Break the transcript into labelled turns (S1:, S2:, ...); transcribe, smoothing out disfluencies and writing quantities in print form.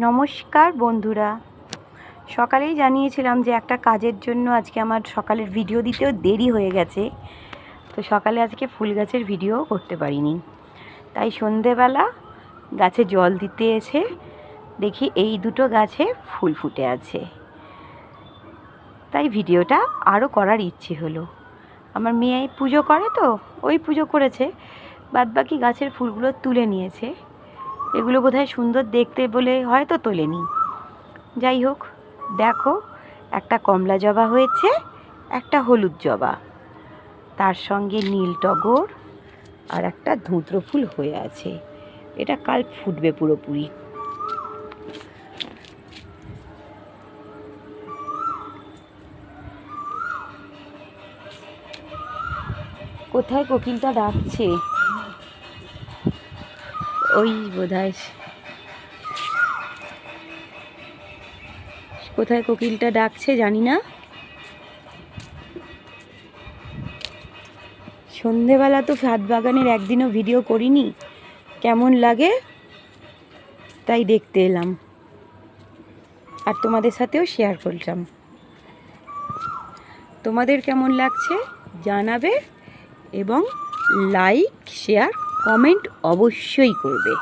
S1: নমস্কার বন্ধুরা, সকালেই জানিয়েছিলাম যে একটা কাজের জন্য আজকে আমার সকালের ভিডিও দিতেও দেরি হয়ে গেছে। তো সকালে আজকে ফুল গাছের ভিডিও করতে পারিনি, তাই সন্ধেবেলা গাছে জল দিতে এসে দেখি এই দুটো গাছে ফুল ফুটে আছে। তাই ভিডিওটা আরও করার ইচ্ছে হলো। আমার মেয়ে পুজো করে, তো ওই পুজো করেছে, বাদবাকি গাছের ফুলগুলো তুলে নিয়েছে। এগুলো বোধহয় সুন্দর দেখতে বলে হয়তো তোলেনি। যাই হোক, দেখো, একটা কমলা জবা হয়েছে, একটা হলুদ জবা, তার সঙ্গে নীল টগর আর একটা ধুতরো ফুল হয়ে আছে। এটা কাল ফুটবে পুরোপুরি। কোথায় কোকিলটা ডাকছে? ওই বোধহয় কোথায় কোকিলটা ডাকছে জানি না। সন্ধেবেলা তো ছাদ বাগানের একদিনও ভিডিও করিনি, কেমন লাগে তাই দেখতে এলাম আর তোমাদের সাথেও শেয়ার করলাম। তোমাদের কেমন লাগছে জানাবে এবং লাইক, শেয়ার, কমেন্ট অবশ্যই করবে।